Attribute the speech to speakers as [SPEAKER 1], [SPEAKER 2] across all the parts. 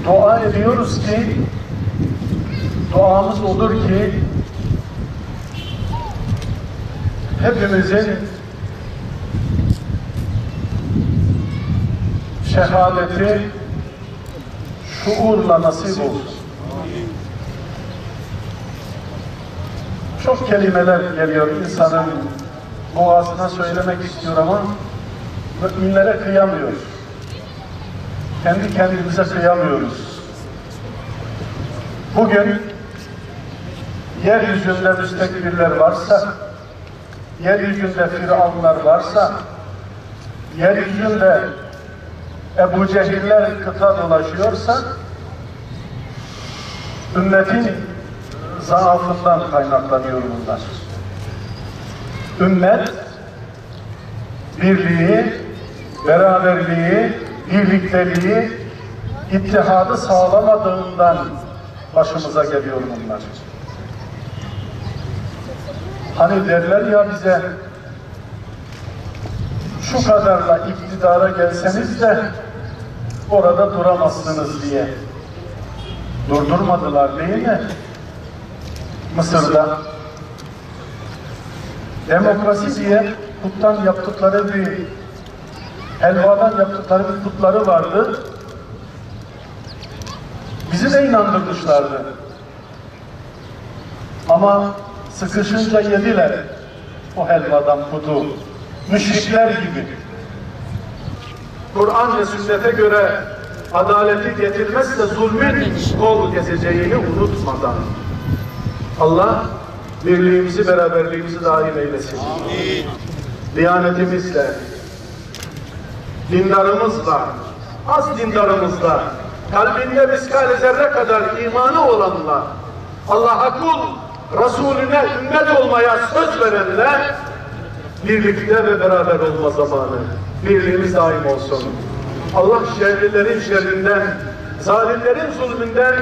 [SPEAKER 1] Dua ediyoruz ki, duamız olur ki hepimizin şehadeti şuurla nasip olsun. Çok kelimeler geliyor insanın boğazına, söylemek istiyor ama müminlere kıyamıyor. Kendi kendimize kıyamıyoruz. Bugün yeryüzünde müstekbirler varsa, yeryüzünde firavunlar varsa, yeryüzünde Ebu Cehiller kıta dolaşıyorsa, ümmetin zaafından kaynaklanıyor bunlar. Ümmet birliği, beraberliği, birlikteliği, ittihadı sağlamadığından başımıza geliyor bunlar. Hani derler ya bize, şu kadarla iktidara gelseniz de orada duramazsınız diye. Durdurmadılar değil mi? Mısır'da demokrasi diye puttan yaptıkları bir, helvadan yaptıkları bir putları vardı. Bizi de inandırmışlardı. Ama sıkışınca yediler o helvadan putu. Müşrikler gibi. Kur'an ve sünnete göre adaleti getirmezse zulmün kol gezeceğini unutmadan Allah birliğimizi, beraberliğimizi daim eylesin. Amin. Diyanetimizle, dindarımızla, az dindarımızla, kalbinde miskal-i zerre kadar imanı olanla, Allah'a kul, Resulüne ümmet olmaya söz verenle birlikte ve beraber olma zamanı. Birliğimiz daim olsun. Allah şerlilerin şerrinden, zalimlerin zulmünden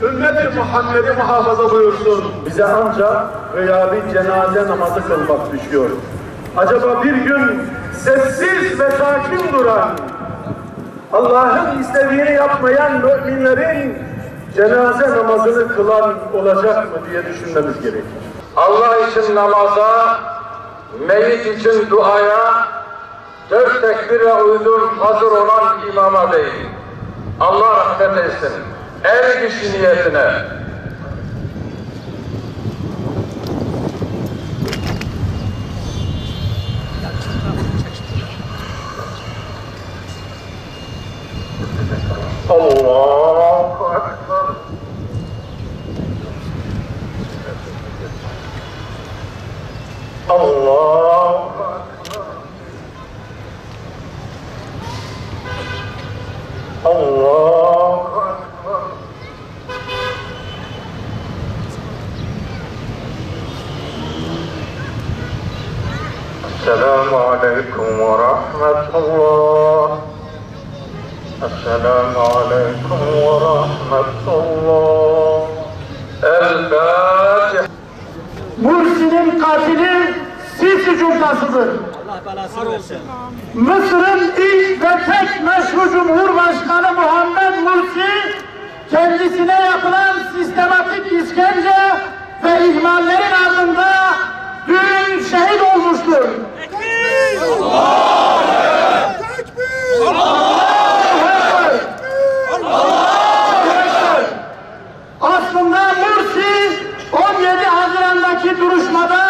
[SPEAKER 1] ümmet-i Muhammed'i muhafaza buyursun. Bize ancak veya bir cenaze namazı kılmak düşüyor. Acaba bir gün sessiz ve sakin duran, Allah'ın istediğini yapmayan müminlerin cenaze namazını kılan olacak mı diye düşünmemiz gerekir.
[SPEAKER 2] Allah için namaza, meyit için duaya, dört tekbire uydum hazır olan imama değil. Allah rahmet etsin. Her kişi niyetine. Allahu Ekber. Allahu Ekber. Allahu Ekber. Esselamu Aleyküm ve Rahmetullah. Esselamu Aleyküm ve Rahmetullah. El-Fatiha.
[SPEAKER 3] Mursi'nin katili Sisi cuntasıdır.
[SPEAKER 4] Allah belasını versin.
[SPEAKER 3] Mısır'ın ilk ve tek meşru Cumhurbaşkanı Muhammed Mursi, kendisine yapılan sistematik işkence ve ihmallerin ardında dün şehit olmuştur.
[SPEAKER 4] Tekbir!
[SPEAKER 3] Allahu
[SPEAKER 4] Tekbir!
[SPEAKER 3] Ekber! Allahu Ekber! Aslında Mursi 17 Haziran'daki duruşmada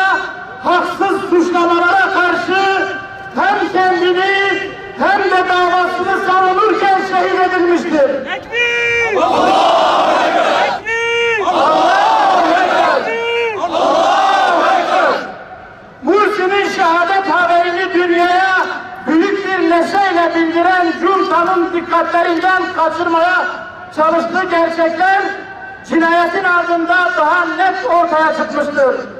[SPEAKER 3] haksız suçlamalara karşı hem kendini hem de davasını savunurken şehit edilmiştir.
[SPEAKER 4] Tekbir!
[SPEAKER 3] Allahu Ekber!
[SPEAKER 4] Tekbir!
[SPEAKER 3] Allahu Ekber! Allahu Ekber! Mursi'nin şehadet haberini dünyaya büyük bir neşeyle bildiren Cunta'nın dikkatlerinden kaçırmaya çalıştığı gerçekler cinayetin ardında daha net ortaya çıkmıştır.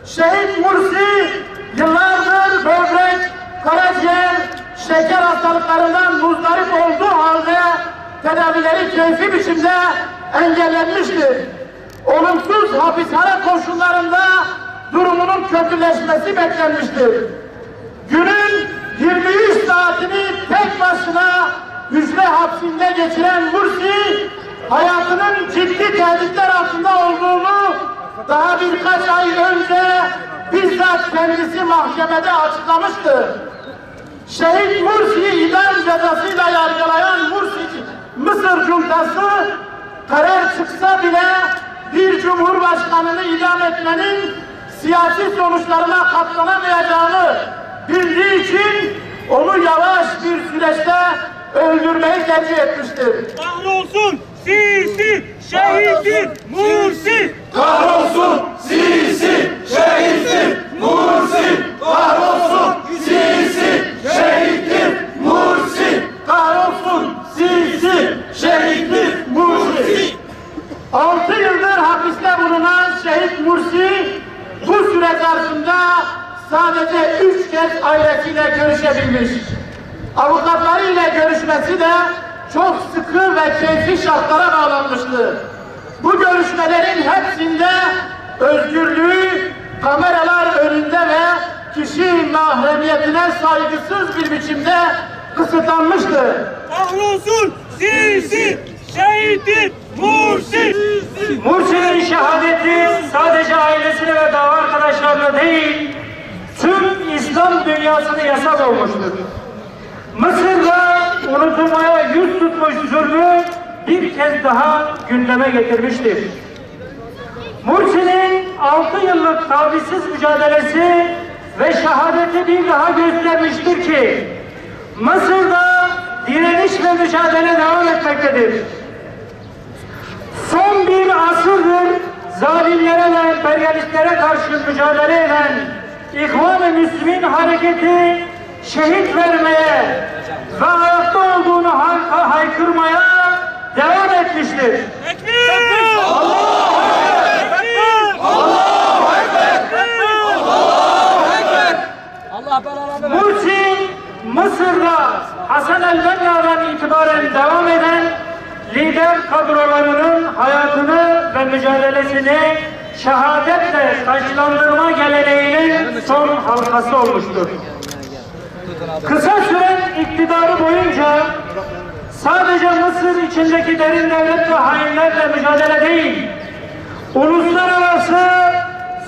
[SPEAKER 3] Şehit Mursi yıllardır böbrek, karaciğer, şeker hastalıklarından muzdarip olduğu halde tedavileri keyfi biçimde engellenmiştir. Olumsuz hapishane koşullarında durumunun kötüleşmesi beklenmiştir. Günün 23 saatini tek başına hücre hapsinde geçiren Mursi, hayatının ciddi tehditler altında olduğunu daha birkaç ay önce bizzat kendisi mahkemede açıklamıştı. Şehit Mursi'yi idam cezasıyla yargılayan Mısır cuntası karar çıksa bile bir cumhurbaşkanını idam etmenin siyasi sonuçlarına katlanamayacağını bildiği için onu yavaş bir süreçte öldürmeyi tercih etmiştir.
[SPEAKER 4] Kahrolsun Sisi, şehittir Mursi.
[SPEAKER 3] Kahrolsun Sisi, şehittir Mursi. Kahrolsun Sisi, şehittir Mursi. Kahrolsun Sisi, şehittir Mursi. 6 yıldır hapiste bulunan şehit Mursi bu süre zarfında sadece 3 kez ailesiyle görüşebilmiş. Avukatlarıyla görüşmesi de çok sıkı ve keyfi şartlara bağlanmıştı. Bu görüşmelerin hepsinde özgürlüğü kameralar önünde ve kişi mahremiyetine saygısız bir biçimde kısıtlanmıştı.
[SPEAKER 4] Kahrolsun Sisi, şehittir Mursi.
[SPEAKER 3] Mursi'nin şehadeti sadece ailesine ve dava arkadaşlarına değil, tüm İslam dünyasına yasak olmuştur. Mısır'da unutulmaya yüz tutmuş zulmü bir kez daha gündeme getirmiştir. Mursi'nin 6 yıllık tavizsiz mücadelesi ve şehadeti bir daha göstermiştir ki Mısır'da direniş ve mücadele devam etmektedir. Son bir asırdır zalimlere ve emperyalistlere karşı mücadele eden İhvan-ı Müslümin hareketi şehit vermeye ve ayakta olduğunu haykırmaya devam etmiştir.
[SPEAKER 4] Tekbir! Allahu Ekber! Allahu Ekber! Allahu Ekber! Allah belalarını versin.
[SPEAKER 3] Mursi, Mısır'da Hasan el-Benna'dan itibaren devam eden lider kadrolarının hayatını ve mücadelesini şehadetle taçlandırma geleneğinin son halkası olmuştur. Kısa süren iktidarı boyunca sadece Mısır içindeki derin devlet ve hainlerle mücadele değil, uluslararası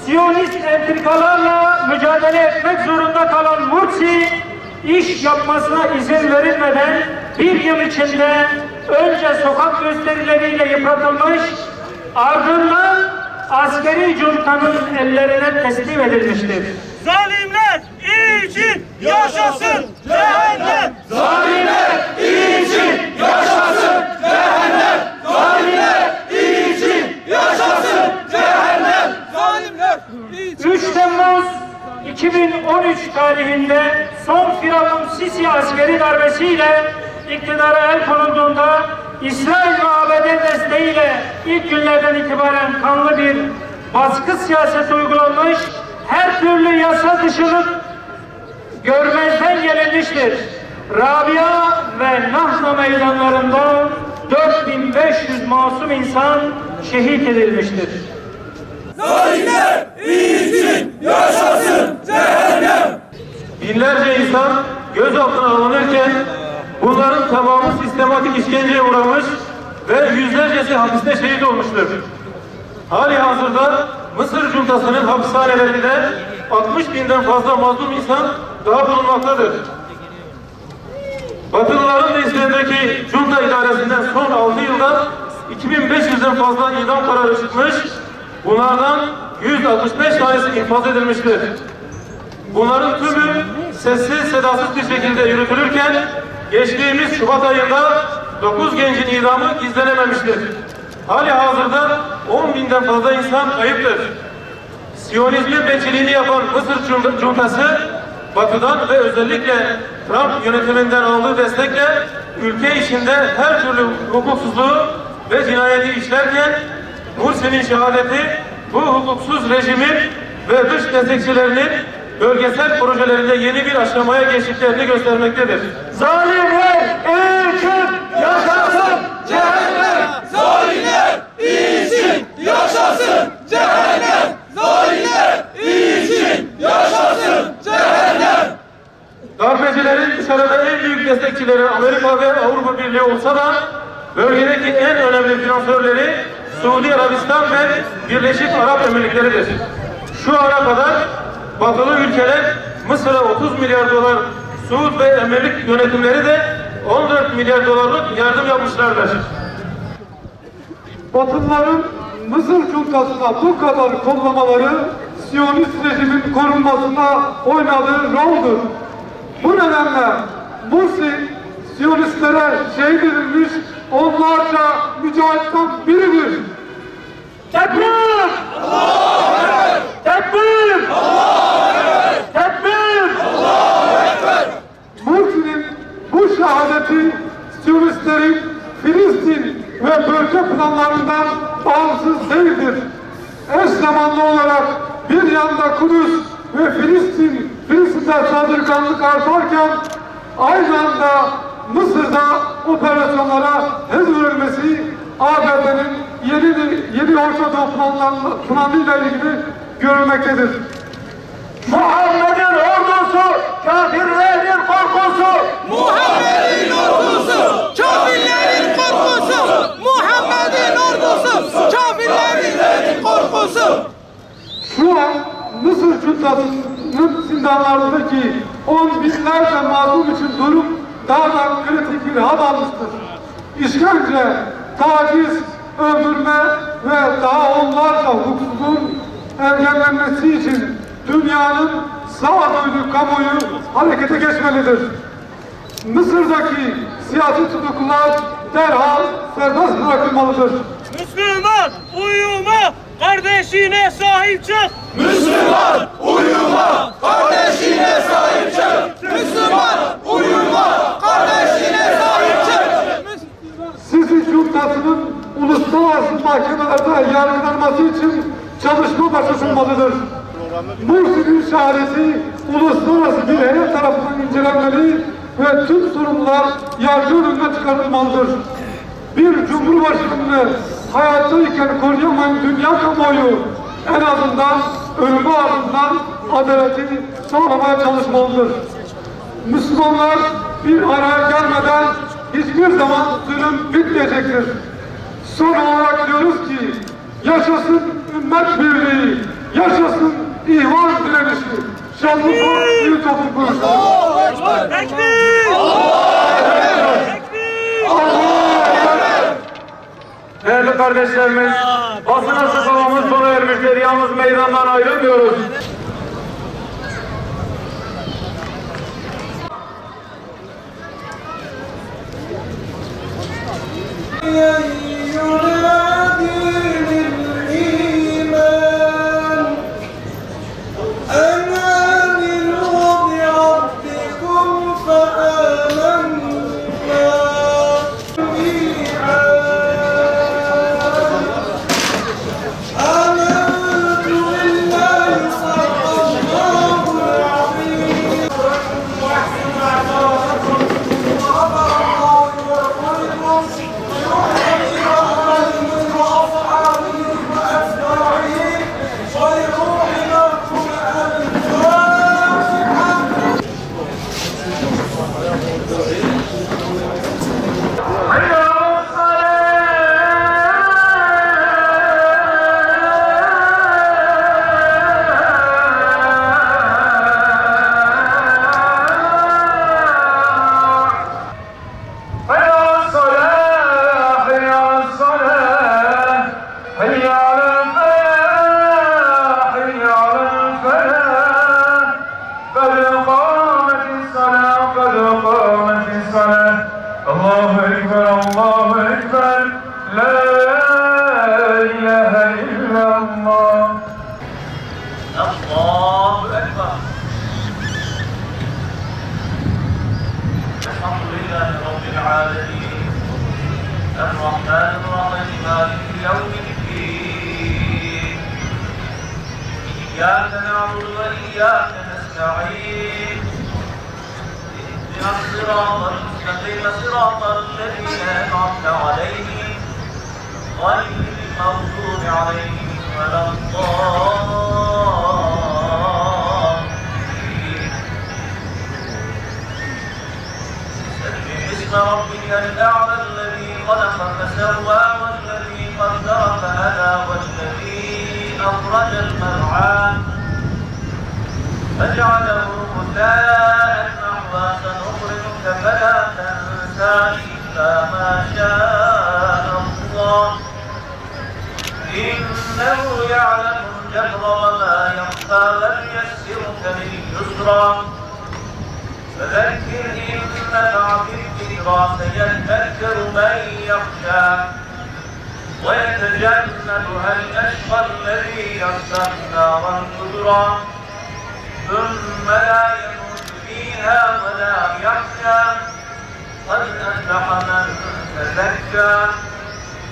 [SPEAKER 3] Siyonist entrikalarla mücadele etmek zorunda kalan Mursi, iş yapmasına izin verilmeden bir yıl içinde önce sokak gösterileriyle yıpratılmış, ardından askeri cuntanın ellerine teslim edilmiştir.
[SPEAKER 4] Zalimler için yaşasın cehennem!
[SPEAKER 3] Zalimler için yaşasın cehennem! Zalimler için yaşasın cehennem!
[SPEAKER 4] Zalimler
[SPEAKER 3] 3 Temmuz 2013 tarihinde son Firavun Sisi askeri darbesiyle iktidara el konulduğunda İsrail ve ABD desteğiyle ilk günlerden itibaren kanlı bir baskı siyaseti uygulanmış, her türlü yasa dışılık görmezden gelinmiştir. Rabia ve Nahla meydanlarında 4500 masum insan şehit edilmiştir.
[SPEAKER 4] Zalimler için yaşasın cehennem!
[SPEAKER 1] Binlerce insan gözaltına alınırken bunların tamamı sistematik işkenceye uğramış ve yüzlercesi hapiste şehit olmuştur. Hali hazırda Mısır cuntasının hapishanelerinde 60 binden fazla mazlum insan daha bulunmaktadır. Batılıların da İsrail'deki junta idaresinden son 6 yılda 2500'den fazla idam kararı çıkmış, bunlardan 165 tanesi infaz edilmiştir. Bunların tümü sessiz sedasız bir şekilde yürütülürken geçtiğimiz Şubat ayında 9 gencin idamı gizlenememiştir. Hali hazırda 10 binden fazla insan kayıptır. Siyonizmin bekçiliğini yapan Mısır cuntası Batı'dan ve özellikle Trump yönetiminden aldığı destekle ülke içinde her türlü hukuksuzluğu ve cinayeti işlerken Mursi'nin şehadeti bu hukuksuz rejimin ve dış destekçilerinin bölgesel projelerinde yeni bir aşamaya geçtiklerini göstermektedir.
[SPEAKER 3] Zalimler için yaşasın cehennem!
[SPEAKER 4] Zalimler için yaşasın cehennem! Zalimler için yaşasın cehennem!
[SPEAKER 1] Darbecilerin dışarıda en büyük destekçileri Amerika ve Avrupa
[SPEAKER 5] Birliği olsa da bölgedeki en önemli finansörleri Suudi Arabistan ve Birleşik Arap Emirlikleri'dir. Şu ana kadar batılı ülkeler Mısır'a 30 milyar dolar, Suud ve Emirlik yönetimleri de 14 milyar dolarlık yardım yapmışlardır.
[SPEAKER 6] Batılıların Mısır Cuntası'na bu kadar kollamaları Siyonist rejimin korunmasına oynadığı roldür. Bu nedenle Mursi Siyonistlere şehit edilmiş onlarca mücahitten biridir.
[SPEAKER 3] Tekbir! Tekbir! Tekbir!
[SPEAKER 6] Mursi'nin bu şehadeti Siyonistlerin Filistin ve bölge planlarından bağımsız değildir. Eş zamanlı olarak bir yanda Kudüs ve Filistin'de saldırganlık artarken aynı anda Mısır'da operasyonlara hız verilmesi ABD'nin yeni Orta Doğu planıyla ilgili görülmektedir.
[SPEAKER 3] Muhammed'in ordusu, kafirlerin korkusu!
[SPEAKER 4] Muhammed'in ordusu, kafirlerin korkusu. Muhammed'in ordusu, kafirlerin korkusu.
[SPEAKER 6] Şu an Mısır Cuntası'nın zindanlarındaki on binlerce mazlum için durum daha da kritik bir hal almıştır. İşkence, taciz, öldürme ve daha onlarca hukukun engellenmesi için dünyanın sağduyulu kamuoyu harekete geçmelidir. Mısır'daki siyasi tutuklular derhal serbest bırakılmalıdır.
[SPEAKER 3] Müslüman uyuma, kardeşine sahip çık!
[SPEAKER 4] Müslüman uyuma, kardeşine sahip çık. Müslüman uyuma, kardeşine sahip çık.
[SPEAKER 6] Sisi Cuntası'nın uluslararası mahkemelerde yargılanması için çalışma başlatılmalıdır. Mursi'nin şehadeti uluslararası bir heyet tarafından incelenmeli ve tüm sorumlular yargı önüne çıkarılmalıdır. Bir cumhurbaşkanını hayattayken koruyamayan dünya kamuoyu en azından ölümü ardından adaleti sağlamaya çalışmalıdır. Müslümanlar bir araya gelmeden hiçbir zaman zulüm bitmeyecektir. Son olarak diyoruz ki yaşasın ümmet birliği, yaşasın ihvan direnişi, Şanlıurfa Büyük Toplum Kuruluşu.
[SPEAKER 3] Tekbir!
[SPEAKER 5] Değerli kardeşlerimiz, basın açıklamamız sona ermiştir. Yalnız meydandan ayrılmıyoruz.
[SPEAKER 7] الرحمن الرحيم مالك يوم الدين إياك نعبد وإياك نستعين اهدنا الصراط المستقيم صراط الذين أنعمت عليهم غير المغضوب عليهم ولا الضالين سبح اسم ربك الأعلى فجعله غثاء أحوى سنخرجك فلا تنسى إلا ما شاء الله إنه يعلم الجهر وما يخفى فليسرك لليسرى فذكر إن نفعت الذكرى سيذكر من يخشى ويتجنبها الأشقى الذي يصلى النار الكبرى ثم لا يموت فيها ولا يحيا قد أفلح من تزكى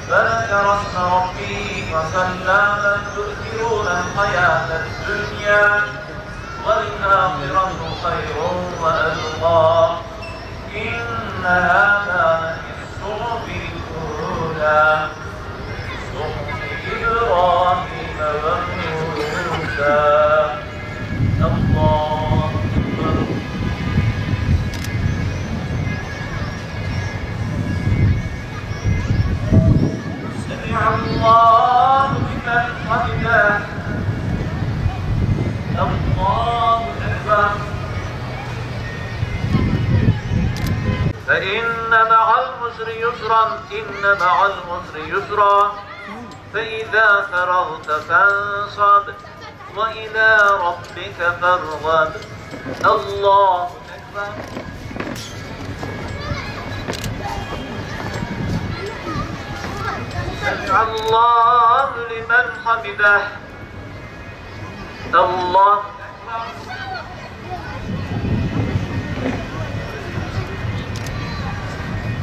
[SPEAKER 7] فذكر اسم ربه فصلى بل تؤثرون الحياة الدنيا والآخرة خير وأبقى إن هذا لفي الصحف الأولى صحف إبراهيم وموسى الله أكبر. سمع الله لمن حمده الله أكبر. فإن مع العسر يسرا إن مع العسر يسرا فإذا فرغت فانصب وإلى ربك فارغب الله أكبر. سمع الله لمن حمده الله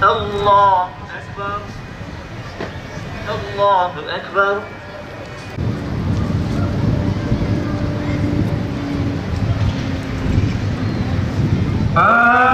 [SPEAKER 7] الله أكبر الله أكبر.
[SPEAKER 5] آمين.